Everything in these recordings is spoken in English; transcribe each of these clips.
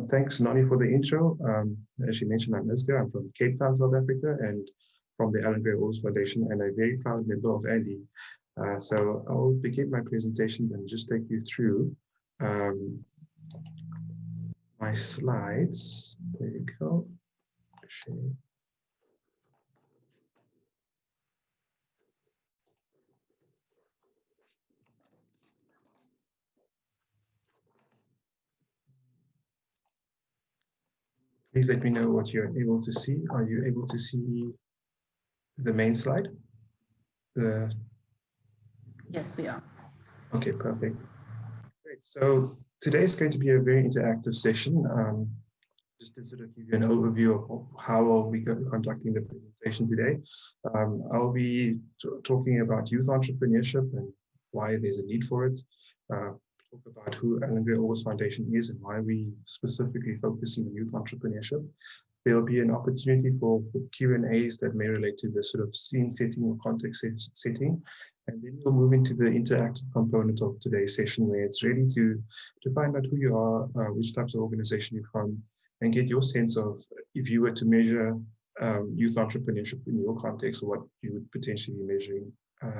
Thanks, Nani, for the intro. As you mentioned, I'm Isga. I'm from Cape Town, South Africa, and from the Alan Gray Owens Foundation, and a very proud member of ANDE. So I'll begin my presentation and just take you through my slides. There you go. Share. Please let me know what you're able to see. Are you able to see the main slide? Yes, we are. Okay, perfect. Great. So today is going to be a very interactive session. Just to sort of give you an overview of how I'll be conducting the presentation today. I'll be talking about youth entrepreneurship and why there's a need for it. Talk about who Alan Gray Owens Foundation is and why we specifically focusing on youth entrepreneurship. There'll be an opportunity for Q&As that may relate to the sort of scene setting or context setting. And then we'll move into the interactive component of today's session, where it's really to find out who you are, which types of organization you're from, and get your sense of, if you were to measure youth entrepreneurship in your context, what you would potentially be measuring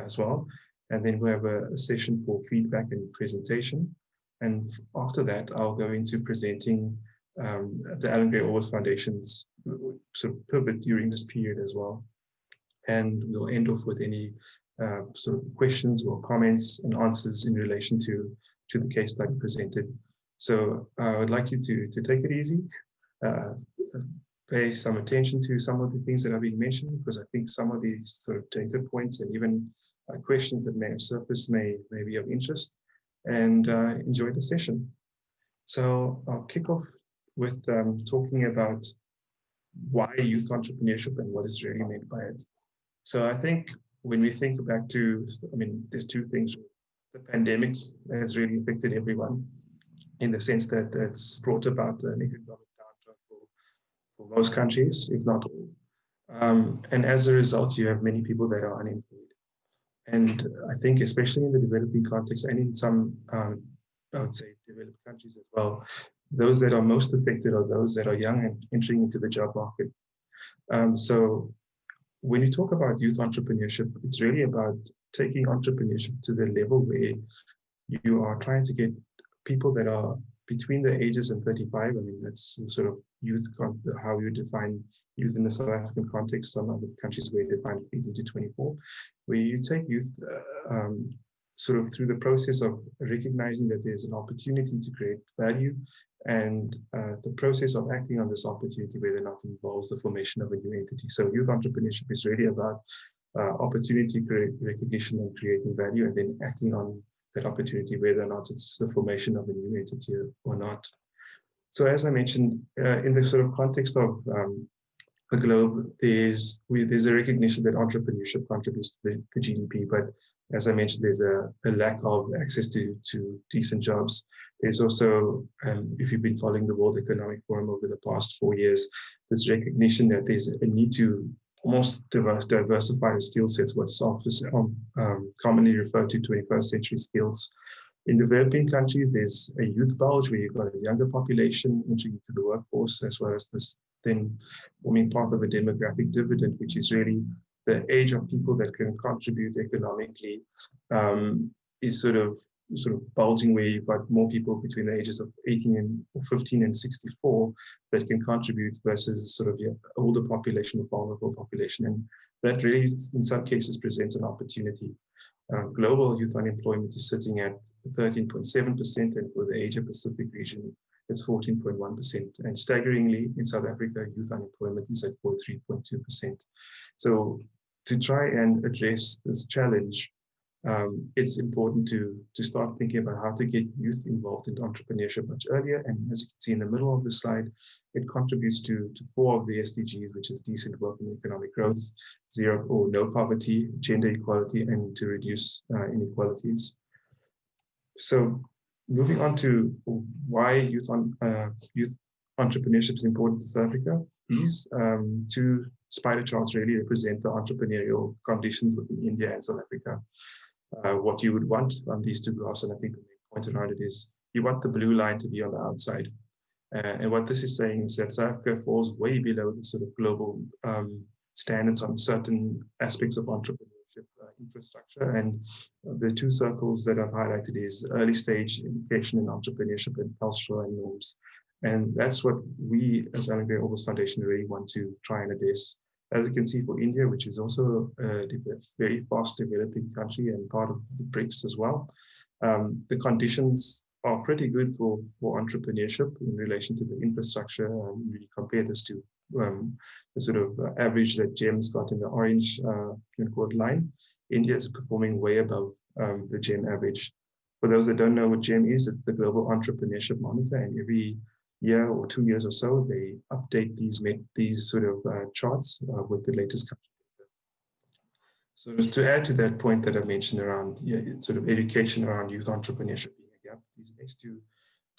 as well. And then we'll have a session for feedback and presentation. And after that, I'll go into presenting the Alan Gray Owens Foundation's sort of pivot during this period as well. And we'll end off with any sort of questions or comments and answers in relation to the case study presented. So I would like you to take it easy, pay some attention to some of the things that are being mentioned, because I think some of these sort of data points and even questions that may have surfaced may be of interest, and enjoy the session. So I'll kick off with talking about why youth entrepreneurship and what is really meant by it. So I think when we think back to, there's two things. The pandemic has really affected everyone in the sense that it's brought about an economic downturn for most countries, if not all. And as a result, you have many people that are unemployed. And I think especially in the developing context and in some, I would say, developed countries as well, those that are most affected are those that are young and entering into the job market. So when you talk about youth entrepreneurship, it's really about taking entrepreneurship to the level where you are trying to get people that are between the ages and 35. That's sort of youth, how you define youth in the South African context. Some other countries where you define 18 to 24, where you take youth sort of through the process of recognizing that there's an opportunity to create value, and the process of acting on this opportunity, whether or not it involves the formation of a new entity. So youth entrepreneurship is really about opportunity recognition and creating value, and then acting on that opportunity, whether or not it's the formation of a new entity or not. So as I mentioned, in the sort of context of the globe, there's a recognition that entrepreneurship contributes to the GDP, but as I mentioned, there's a lack of access to decent jobs. There's also, if you've been following the World Economic Forum over the past 4 years, this recognition that there's a need to almost diversify the skill sets, what's often commonly referred to 21st century skills. In developing countries, there's a youth bulge where you've got a younger population entering into the workforce, as well as this then forming part of a demographic dividend, which is really the age of people that can contribute economically, is sort of bulging, where you've got more people between the ages of 15 and 64 that can contribute versus sort of your older population or vulnerable population. And that really, in some cases, presents an opportunity. Global youth unemployment is sitting at 13.7%, and for the Asia Pacific region, it's 14.1%. And staggeringly, in South Africa, youth unemployment is at 43.2%. So to try and address this challenge, it's important to start thinking about how to get youth involved in entrepreneurship much earlier. And as you can see in the middle of the slide, it contributes to 4 of the SDGs, which is decent work and economic growth, zero or no poverty, gender equality, and to reduce inequalities. So moving on to why youth entrepreneurship is important in South Africa, these 2 spider charts really represent the entrepreneurial conditions within India and South Africa. What you would want on these 2 graphs, and I think the main point around it is you want the blue line to be on the outside. And what this is saying is that South Africa falls way below the sort of global standards on certain aspects of entrepreneurship infrastructure. And the two circles that I've highlighted is early stage education in entrepreneurship and cultural and norms. And that's what we as Alan Gray Orbis Foundation really want to try and address. As you can see for India, which is also a very fast developing country and part of the BRICS as well, the conditions are pretty good for entrepreneurship in relation to the infrastructure. We compare this to the sort of average that GEM's got in the orange quote line. India is performing way above the GEM average. For those that don't know what GEM is, it's the Global Entrepreneurship Monitor, and every year or 2 years or so, they update these sort of charts with the latest country data. So to add to that point that I mentioned around sort of education around youth entrepreneurship being a gap, these next two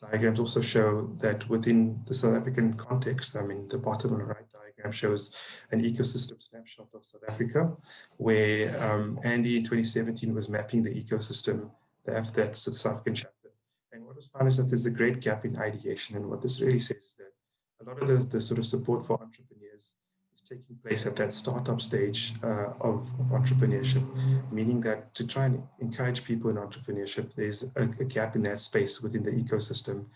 diagrams also show that within the South African context, I mean, the bottom right diagram shows an ecosystem snapshot of South Africa, where ANDE in 2017 was mapping the ecosystem, that's the South African chapter. And what was found is that there's a great gap in ideation. And what this really says is that a lot of the sort of support for entrepreneurs is taking place at that startup stage of entrepreneurship, meaning that to try and encourage people in entrepreneurship, there's a gap in that space within the ecosystem.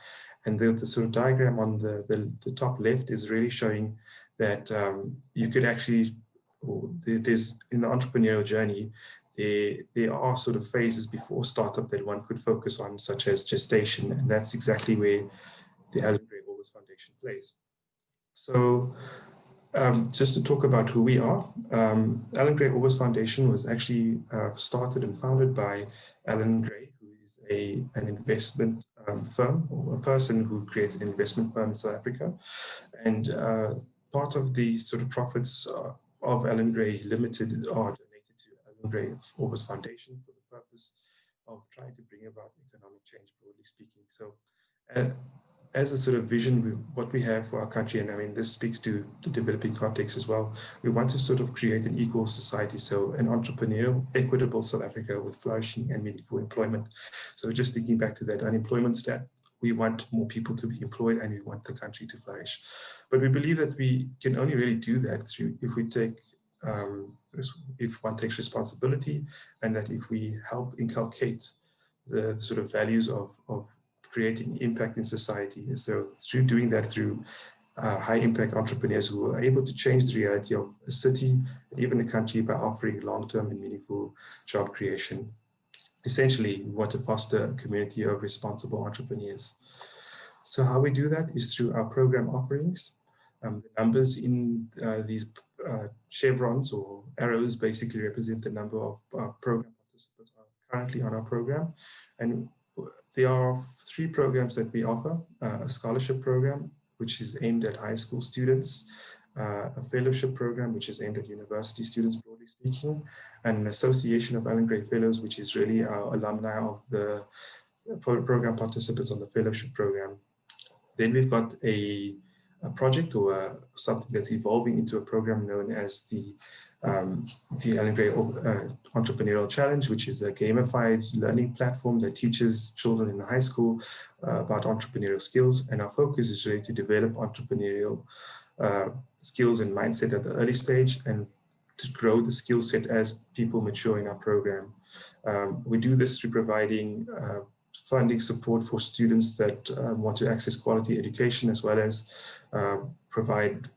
And the sort of diagram on the top left is really showing that you could actually, there's in the entrepreneurial journey, there are sort of phases before startup that one could focus on, such as gestation, and that's exactly where the Alan Gray Orbis Foundation plays. So just to talk about who we are, Alan Gray Orbis Foundation was actually started and founded by Alan Gray, who is an investment firm, or a person who created an investment firm in South Africa. And part of the sort of profits of Alan Gray Limited are donated to Alan Gray Orbis Foundation for the purpose of trying to bring about economic change, broadly speaking. So as a sort of vision, what we have for our country, and I mean, this speaks to the developing context as well, we want to sort of create an equal society, so an entrepreneurial, equitable South Africa with flourishing and meaningful employment. So just thinking back to that unemployment stat, we want more people to be employed and we want the country to flourish. But we believe that we can only really do that through if one takes responsibility, and that if we help inculcate the sort of values of creating impact in society. So through doing that, through high impact entrepreneurs who are able to change the reality of a city and even a country by offering long-term and meaningful job creation. Essentially, we want to foster a community of responsible entrepreneurs. So how we do that is through our program offerings. The numbers in these chevrons or arrows basically represent the number of program participants currently on our program. And there are 3 programs that we offer: a scholarship program, which is aimed at high school students, a fellowship program, which is aimed at university students, broadly speaking, and an association of Alan Gray Fellows, which is really our alumni of the program participants on the fellowship program. Then we've got a project or something that's evolving into a program known as the Alan Gray Entrepreneurial Challenge, which is a gamified learning platform that teaches children in high school about entrepreneurial skills. And our focus is really to develop entrepreneurial skills and mindset at the early stage, and to grow the skill set as people mature in our program. We do this through providing funding support for students that want to access quality education, as well as provide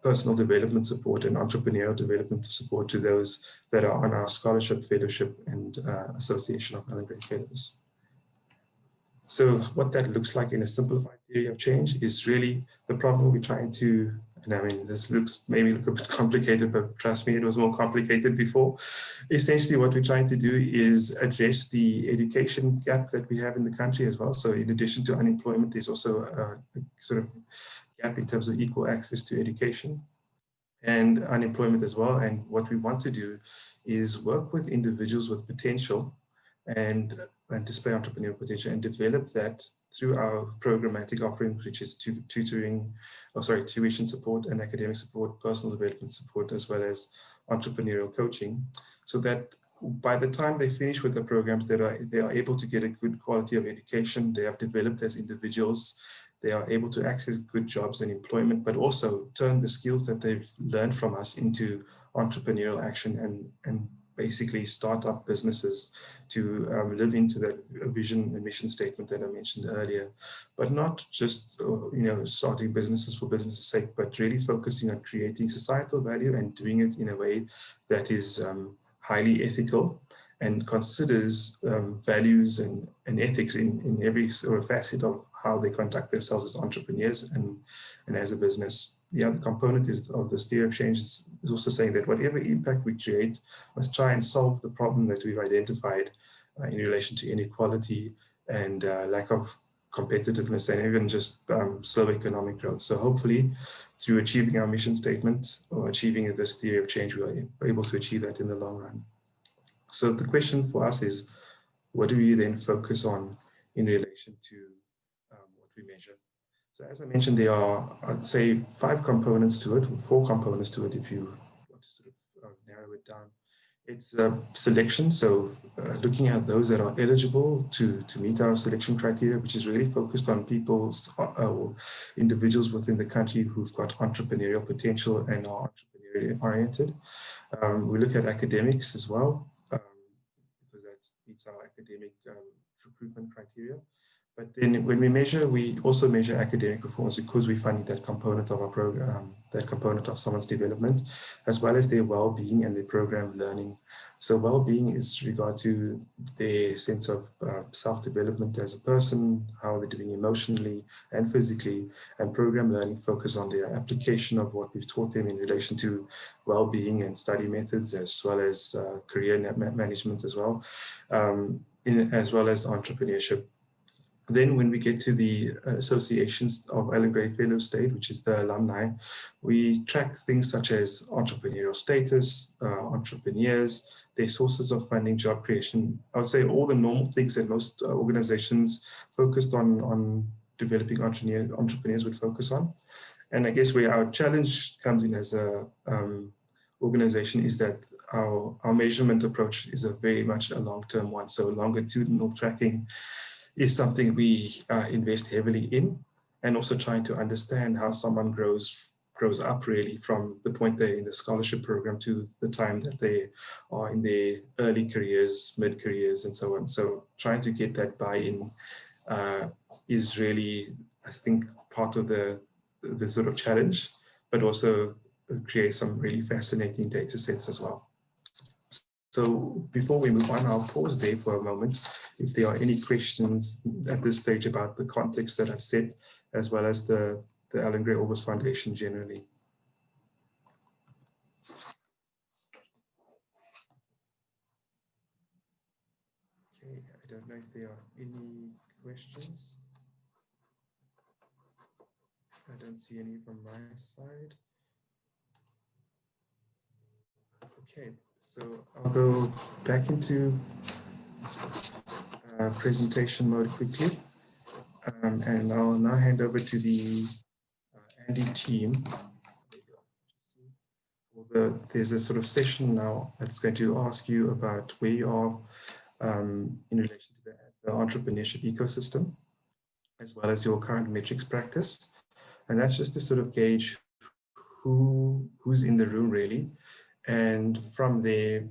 personal development support and entrepreneurial development support to those that are on our scholarship, fellowship, and association of Alan Gray Fellows. So what that looks like in a simplified theory of change is really the problem we're trying to, and I mean, this maybe look a bit complicated, but trust me, it was more complicated before. Essentially, what we're trying to do is address the education gap that we have in the country as well. So in addition to unemployment, there's also a sort of gap in terms of equal access to education and unemployment as well. And what we want to do is work with individuals with potential and display entrepreneurial potential, and develop that through our programmatic offering, which is tuition support and academic support, personal development support, as well as entrepreneurial coaching, so that by the time they finish with the programs, they are able to get a good quality of education. They have developed as individuals, they are able to access good jobs and employment, but also turn the skills that they've learned from us into entrepreneurial action and basically start up businesses to live into that vision and mission statement that I mentioned earlier, but not just starting businesses for business' sake, but really focusing on creating societal value and doing it in a way that is highly ethical and considers values and ethics in every sort of facet of how they conduct themselves as entrepreneurs and as a business. The other component of this theory of change is also saying that whatever impact we create must try and solve the problem that we've identified in relation to inequality and lack of competitiveness and even just slow economic growth. So hopefully through achieving our mission statement or achieving this theory of change, we are able to achieve that in the long run. So the question for us is, what do we then focus on in relation to what we measure? So as I mentioned, there are, I'd say, 5 components to it, or 4 components to it if you want to sort of narrow it down. It's selection, so looking at those that are eligible to meet our selection criteria, which is really focused on people's or individuals within the country who've got entrepreneurial potential and are entrepreneurially oriented. We look at academics as well, because that meets our academic recruitment criteria. But then when we measure, we also measure academic performance because we find that component of our program, that component of someone's development, as well as their well-being and their program learning. So well-being is regard to their sense of self-development as a person, how they're doing emotionally and physically, and program learning focus on their application of what we've taught them in relation to well-being and study methods, as well as career management as well, as well as entrepreneurship. Then when we get to the associations of Alan Gray Fellow State, which is the alumni, we track things such as entrepreneurial status, entrepreneurs, their sources of funding, job creation. I would say all the normal things that most organizations focused on developing entrepreneurs would focus on. And I guess where our challenge comes in as a organization is that our measurement approach is very much a long-term one. So longitudinal tracking is something we invest heavily in, and also trying to understand how someone grows up really from the point they're in the scholarship program to the time that they are in their early careers, mid-careers, and so on. So trying to get that buy-in is really, I think, part of the sort of challenge, but also create some really fascinating data sets as well. So before we move on, I'll pause there for a moment if there are any questions at this stage about the context that I've set, as well as the Alan Gray Orbis Foundation generally. Okay, I don't know if there are any questions. I don't see any from my side. Okay, so I'll go back into presentation mode quickly, and I'll now hand over to the ANDE team. There's a sort of session now that's going to ask you about where you are in relation to the entrepreneurship ecosystem, as well as your current metrics practice. And that's just to sort of gauge who's in the room really. And from there,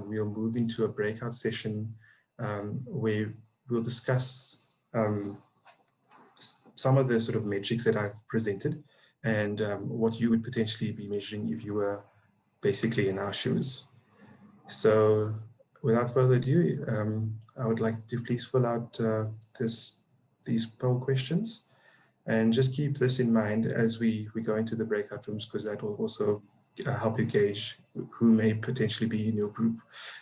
we'll move into a breakout session where we'll discuss some of the sort of metrics that I've presented and what you would potentially be measuring if you were basically in our shoes. So without further ado, I would like to please fill out these poll questions, and just keep this in mind as we go into the breakout rooms, because that will also help you gauge who may potentially be in your group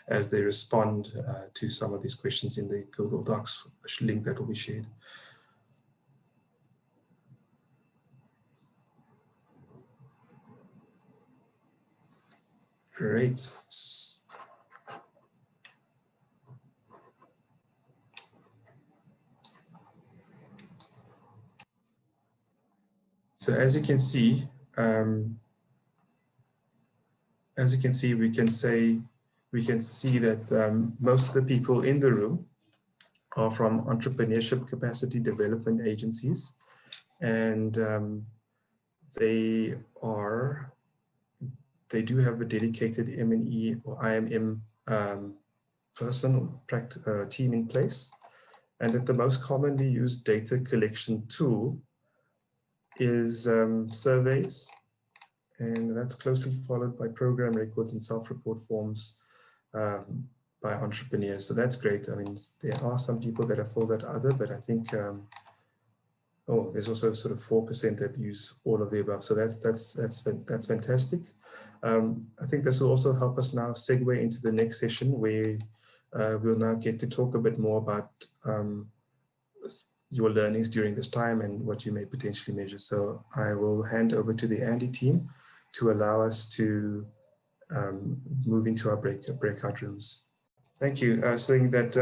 as they respond to some of these questions in the Google Docs link that will be shared. Great. So as you can see, we can see that most of the people in the room are from entrepreneurship capacity development agencies, and they do have a dedicated M&E or IMM team in place, and that the most commonly used data collection tool is surveys, and that's closely followed by program records and self-report forms by entrepreneurs. So that's great. I mean, there are some people that have filled that other, but I think there's also sort of 4% that use all of the above. So that's fantastic. I think this will also help us now segue into the next session, where we'll now get to talk a bit more about your learnings during this time and what you may potentially measure. So I will hand over to the ANDE team to allow us to move into our breakout rooms. Thank you. Saying that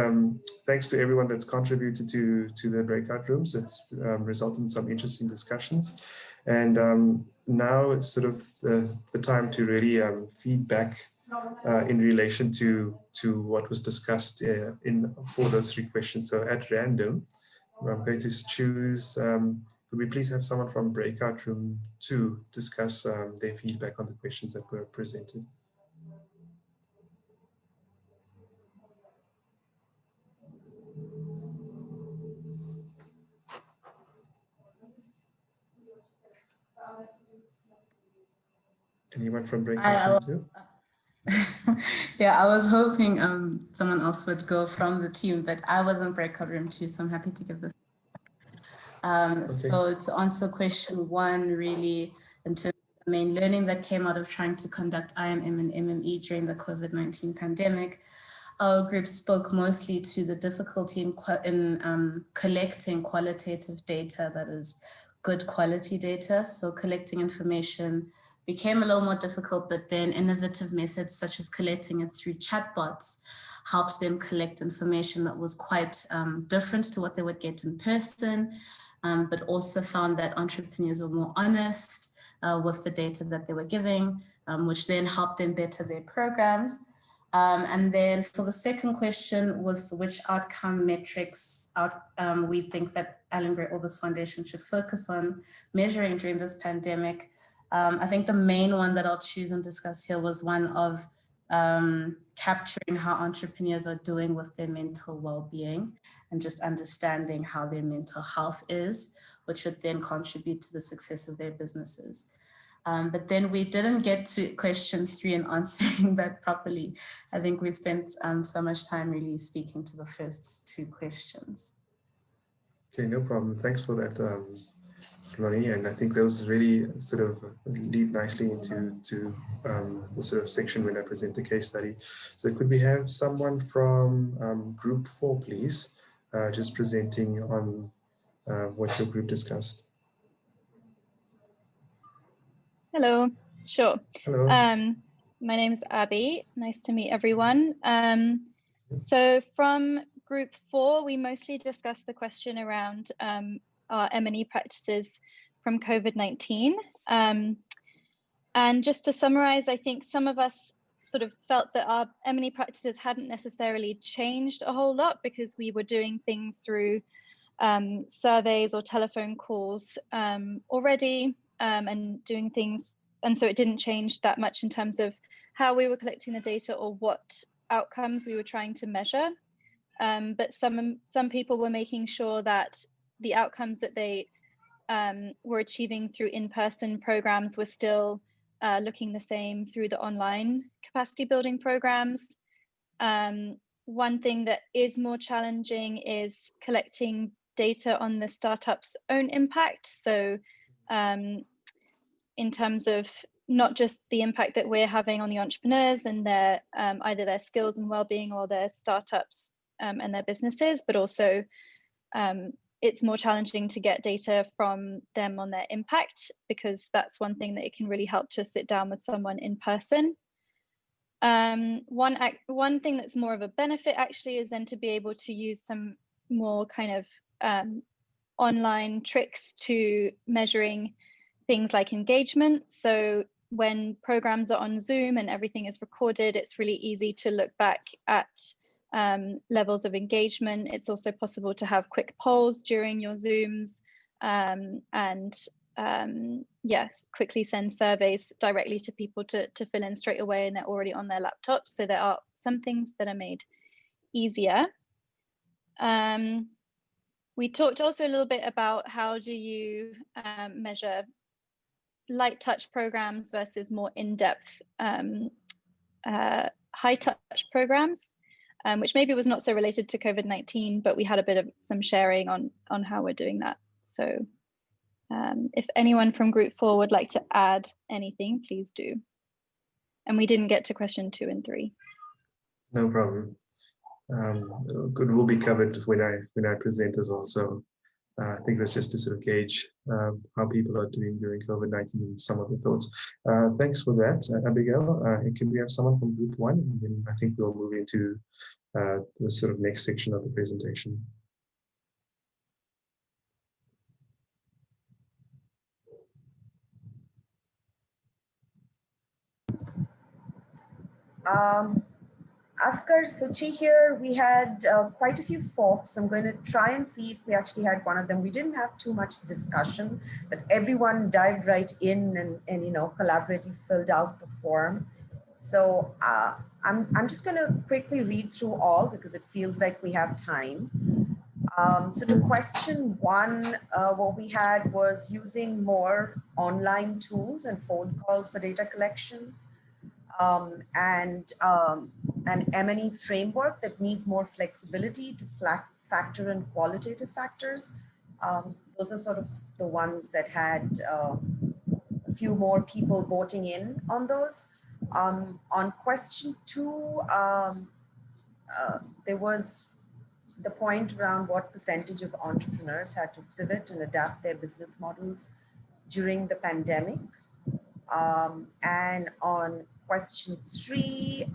thanks to everyone that's contributed to the breakout rooms. It's resulted in some interesting discussions. And now it's sort of the time to really feedback in relation to what was discussed for those 3 questions. So at random, I'm going to choose, could we please have someone from breakout room 2 discuss their feedback on the questions that were presented? Anyone from breakout room 2? Yeah, I was hoping someone else would go from the team, but I was in breakout room 2, so I'm happy to give the feedback. So to answer question 1, really, in terms of the main learning that came out of trying to conduct IMM and MME during the COVID-19 pandemic, our group spoke mostly to the difficulty in collecting qualitative data that is good quality data. So collecting information became a little more difficult, but then innovative methods such as collecting it through chatbots helped them collect information that was quite different to what they would get in person, but also found that entrepreneurs were more honest with the data that they were giving, which then helped them better their programs. And then for the second question, with which outcome metrics we think that Allen Gray Orbis Foundation should focus on measuring during this pandemic, I think the main one that I'll choose and discuss here was one of capturing how entrepreneurs are doing with their mental well-being and just understanding how their mental health is, which would then contribute to the success of their businesses. But then we didn't get to question 3 and answering that properly. I think we spent so much time really speaking to the first 2 questions. Okay, no problem. Thanks for that, Lonnie. And I think those really sort of lead nicely into the sort of section when I present the case study. So could we have someone from group 4, please, just presenting on what your group discussed? Hello, sure. Hello. My name is Abby. Nice to meet everyone. So from group 4, we mostly discussed the question around our M&E practices from COVID-19. And just to summarize, I think some of us sort of felt that our M&E practices hadn't necessarily changed a whole lot because we were doing things through surveys or telephone calls already. And doing things, and so it didn't change that much in terms of how we were collecting the data or what outcomes we were trying to measure. But some people were making sure that the outcomes that they were achieving through in-person programs were still looking the same through the online capacity building programs. One thing that is more challenging is collecting data on the startup's own impact. So in terms of not just the impact that we're having on the entrepreneurs and their either their skills and well-being or their startups and their businesses, but also it's more challenging to get data from them on their impact, because that's one thing that it can really help to sit down with someone in person. One thing that's more of a benefit actually is then to be able to use some more kind of online tricks to measuring things like engagement. So when programs are on Zoom and everything is recorded, it's really easy to look back at levels of engagement. It's also possible to have quick polls during your Zooms yes, quickly send surveys directly to people to fill in straight away, and they're already on their laptops. So there are some things that are made easier. We talked also a little bit about how do you measure light touch programs versus more in-depth high touch programs, which maybe was not so related to COVID-19, but we had a bit of some sharing on how we're doing that. So if anyone from group 4 would like to add anything, please do. And we didn't get to question 2 and 3. No problem. Good will be covered when I present as well. So I think that's just to sort of gauge how people are doing during COVID-19 and some of the thoughts. Thanks for that, Abigail. Can we have someone from group 1? And then I think we'll move into the sort of next section of the presentation. Afkar, Suchi here, we had quite a few folks. I'm going to try and see if we actually had one of them. We didn't have too much discussion, but everyone dived right in and you know, collaboratively filled out the form. So I'm just going to quickly read through all because it feels like we have time. So to question 1, what we had was using more online tools and phone calls for data collection. And an M&E framework that needs more flexibility to factor in qualitative factors. Those are sort of the ones that had a few more people voting in on those. On question 2, there was the point around what percentage of entrepreneurs had to pivot and adapt their business models during the pandemic. And on question 3,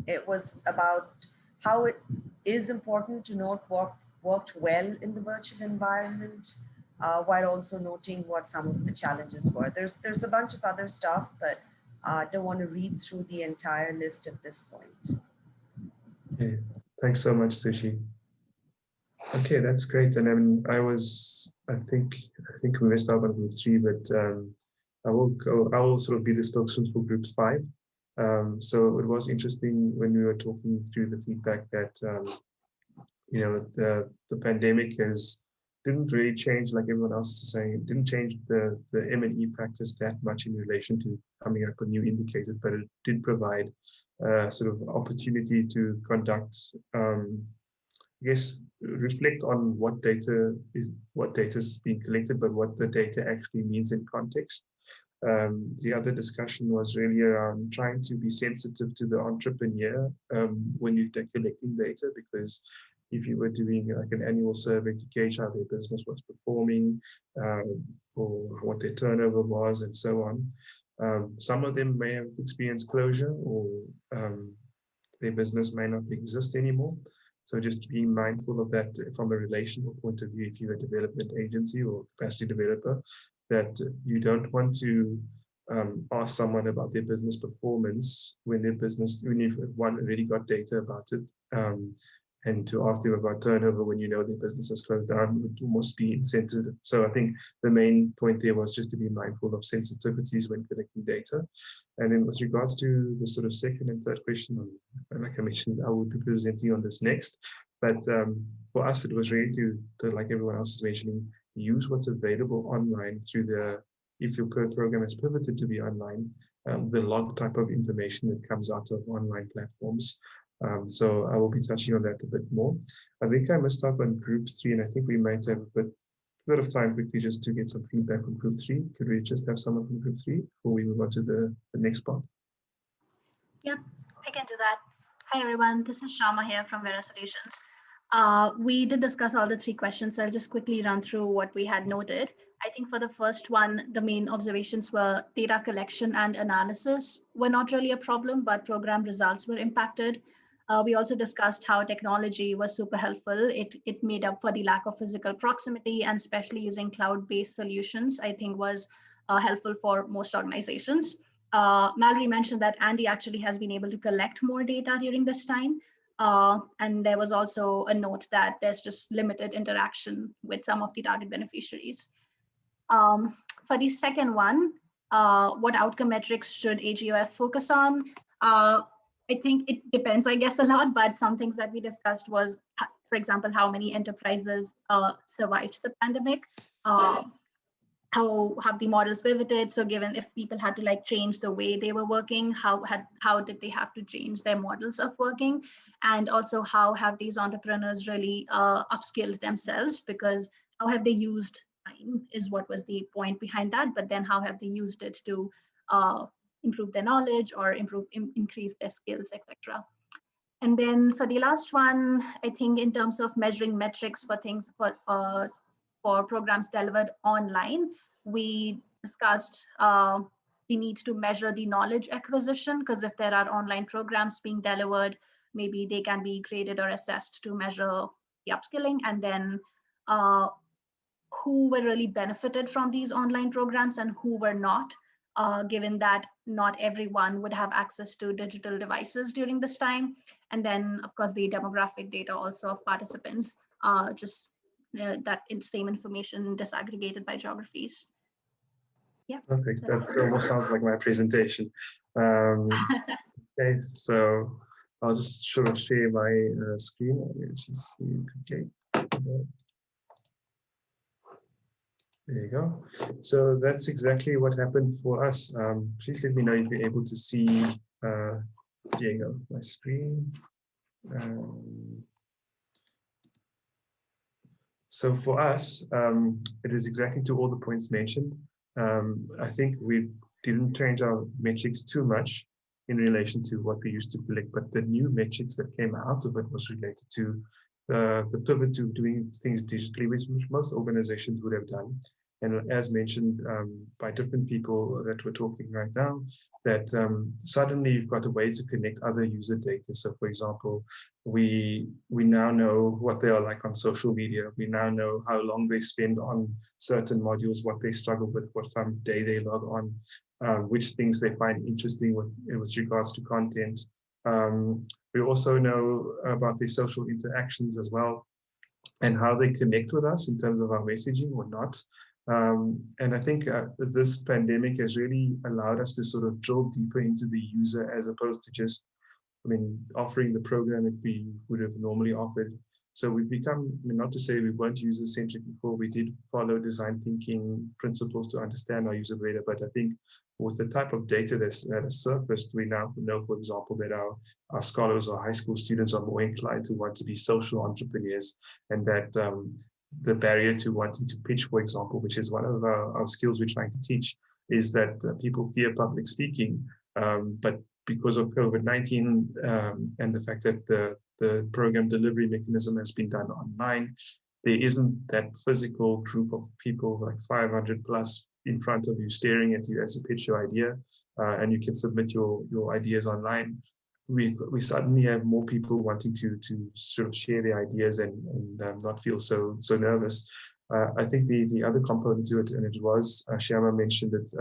it was about how it is important to note what worked well in the virtual environment, while also noting what some of the challenges were. There's a bunch of other stuff, but I don't want to read through the entire list at this point. Okay, thanks so much, Sushi. Okay, that's great. And then I think we missed out on group 3, but I will sort of be the spokesman for group 5. So it was interesting when we were talking through the feedback that, you know, the pandemic didn't really change, like everyone else is saying, it didn't change the M&E practice that much in relation to coming up with new indicators, but it did provide sort of opportunity to conduct, I guess, reflect on what data is being collected, but what the data actually means in context. The other discussion was really around trying to be sensitive to the entrepreneur when you're collecting data, because if you were doing like an annual survey to gauge how their business was performing or what their turnover was and so on, some of them may have experienced closure or their business may not exist anymore. So just being mindful of that from a relational point of view, if you're a development agency or capacity developer, that you don't want to ask someone about their business performance when you've already got data about it, and to ask them about turnover when you know their business has closed down would almost be insensitive. So I think the main point there was just to be mindful of sensitivities when collecting data. And then with regards to the sort of second and third question, like I mentioned, I will be presenting on this next. But for us, it was really to like everyone else is mentioning, use what's available online through if your program is pivoted to be online, the log type of information that comes out of online platforms. So I will be touching on that a bit more. I think I missed out on group 3, and I think we might have a bit of time quickly just to get some feedback on group 3. Could we just have someone from group 3 before we move on to the next part? Yep, I can do that. Hi everyone, this is Shama here from Vera Solutions. We did discuss all the 3 questions, so I'll just quickly run through what we had noted. I think for the first one, the main observations were data collection and analysis were not really a problem, but program results were impacted. We also discussed how technology was super helpful. It made up for the lack of physical proximity, and especially using cloud-based solutions, I think was helpful for most organizations. Mallory mentioned that ANDE actually has been able to collect more data during this time. And there was also a note that there's just limited interaction with some of the target beneficiaries. For the second one, what outcome metrics should AGOF focus on? I think it depends, I guess, a lot, but some things that we discussed was, for example, how many enterprises survived the pandemic, how have the models pivoted? So given if people had to like change the way they were working, how did they have to change their models of working? And also how have these entrepreneurs really upskilled themselves, because how have they used time is what was the point behind that, but then how have they used it to improve their knowledge or increase their skills, etc. And then for the last one, I think in terms of measuring metrics for things for programs delivered online, we discussed the need to measure the knowledge acquisition, because if there are online programs being delivered, maybe they can be graded or assessed to measure the upskilling, and then who were really benefited from these online programs and who were not, given that not everyone would have access to digital devices during this time. And then, of course, the demographic data also of participants, that same information disaggregated by geographies. Yeah. Perfect. That almost sounds like my presentation. Okay, so I'll just sort of share my screen. Let's just see. Okay. There you go. So that's exactly what happened for us. Please let me know if you're able to see Diego, my screen. So for us, it is exactly to all the points mentioned. I think we didn't change our metrics too much in relation to what we used to collect, but the new metrics that came out of it was related to the pivot to doing things digitally, which most organizations would have done. And as mentioned by different people that we're talking right now, that suddenly you've got a way to connect other user data. So for example, we now know what they are like on social media. We now know how long they spend on certain modules, what they struggle with, what time of day they log on, which things they find interesting with regards to content. We also know about their social interactions as well, and how they connect with us in terms of our messaging or not. And I think this pandemic has really allowed us to sort of drill deeper into the user, as opposed to just, offering the program that we would have normally offered. So we've become, not to say we weren't user-centric before, we did follow design thinking principles to understand our user better, but I think with the type of data that has surfaced, we now know, for example, that our scholars or high school students are more inclined to want to be social entrepreneurs, and that the barrier to wanting to pitch, for example, which is one of our skills we're trying to teach, is that people fear public speaking, but because of COVID-19 and the fact that the program delivery mechanism has been done online, there isn't that physical group of people, like 500 plus in front of you, staring at you as you pitch your idea, and you can submit your ideas online. We suddenly have more people wanting to sort of share their ideas and not feel so nervous. I think the other component to it, and it was Shyama mentioned it.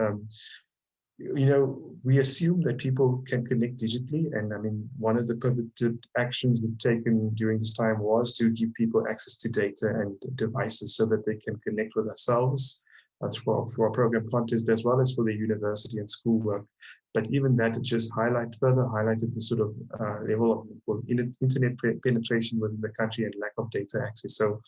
We assume that people can connect digitally, and one of the pivoted actions we've taken during this time was to give people access to data and devices so that they can connect with ourselves. That's for our program content, as well as for the university and schoolwork. But even that, it just further highlighted the sort of level of internet penetration within the country and lack of data access. So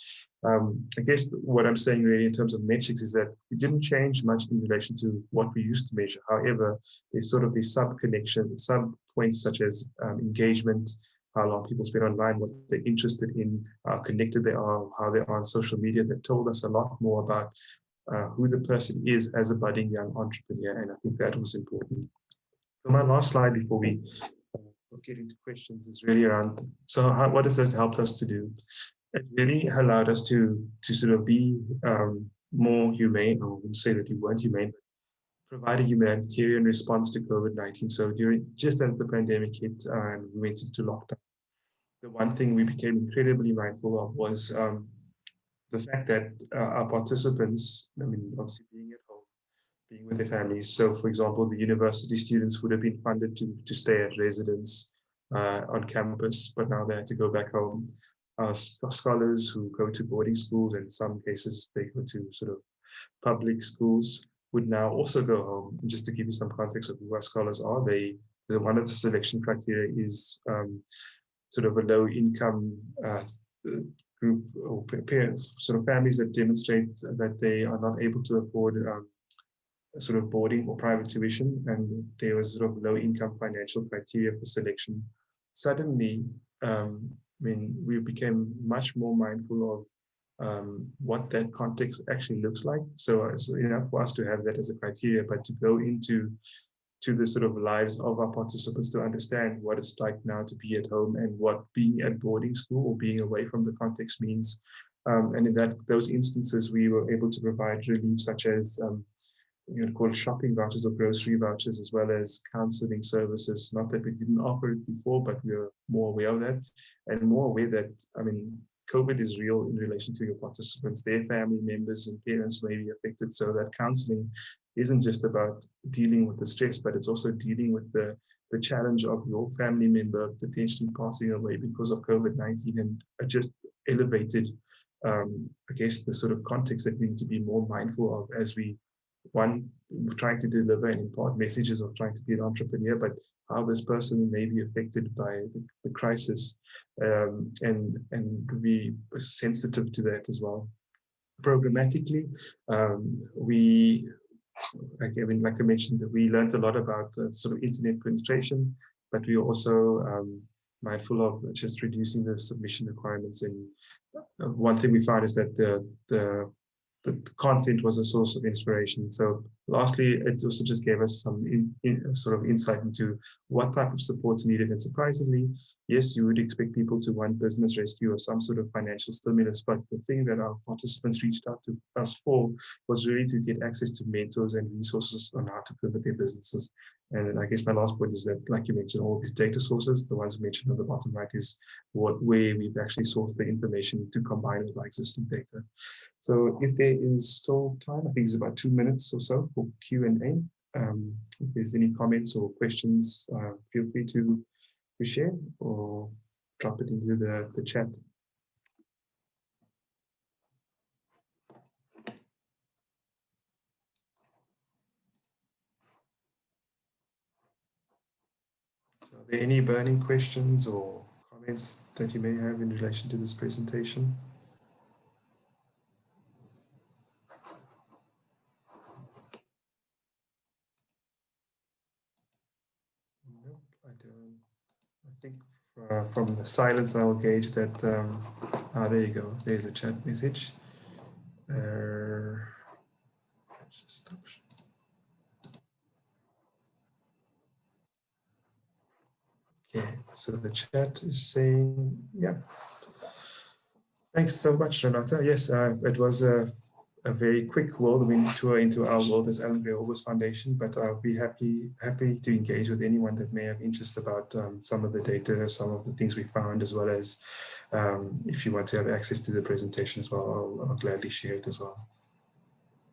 I guess what I'm saying really in terms of metrics is that we didn't change much in relation to what we used to measure. However, there's sort of these sub-connection, sub-points such as engagement, how long people spend online, what they're interested in, how connected they are, how they are on social media, that told us a lot more about who the person is as a budding young entrepreneur, and I think that was important. So my last slide before we get into questions is really around, so what has that helped us to do? It really allowed us to sort of be more humane. I wouldn't say that we weren't humane, but provide a humanitarian response to COVID-19. So just as the pandemic hit and we went into lockdown, the one thing we became incredibly mindful of was the fact that our participants, obviously being at home, being with their families. So for example, the university students would have been funded to stay at residence. on campus, but now they had to go back home. Scholars who go to boarding schools, and in some cases they go to sort of public schools, would now also go home. And just to give you some context of who our scholars are, one of the selection criteria is sort of a low income group or parents, sort of families that demonstrate that they are not able to afford sort of boarding or private tuition, and there was sort of low income financial criteria for selection. Suddenly, when we became much more mindful of what that context actually looks like. So enough for us to have that as a criteria, but to go into the sort of lives of our participants to understand what it's like now to be at home and what being at boarding school or being away from the context means. And in those instances, we were able to provide relief such as called shopping vouchers or grocery vouchers, as well as counseling services. Not that we didn't offer it before, but we are more aware of that, and more aware that, I mean, COVID is real in relation to your participants. Their family members and parents may be affected. So that counseling isn't just about dealing with the stress, but it's also dealing with the challenge of your family member potentially passing away because of COVID-19, and just elevated, I guess, the sort of context that we need to be more mindful of as we, one, trying to deliver and impart messages of trying to be an entrepreneur, but how this person may be affected by the crisis, and be sensitive to that as well. Programmatically, like I mentioned, we learned a lot about sort of internet penetration, but we also mindful of just reducing the submission requirements. And one thing we found is that the content was a source of inspiration. So lastly, it also just gave us some sort of insight into what type of support's needed. And surprisingly, yes, you would expect people to want business rescue or some sort of financial stimulus, but the thing that our participants reached out to us for was really to get access to mentors and resources on how to pivot their businesses. And I guess my last point is that, like you mentioned, all these data sources, the ones mentioned on the bottom right, is where we've actually sourced the information to combine with our existing data. So if there is still time, I think it's about 2 minutes or so for Q&A. If there's any comments or questions, feel free to share or drop it into the chat. So are there any burning questions or comments that you may have in relation to this presentation? Nope, I don't. I think from the silence, I'll gauge that. There you go. There's a chat message. Just stop. Okay, so the chat is saying, yeah. Thanks so much, Renata. Yes, it was a very quick whirlwind tour into our world as Alan Gray Orbis Foundation, but I'll be happy to engage with anyone that may have interest about some of the data, some of the things we found, as well as if you want to have access to the presentation as well, I'll gladly share it as well.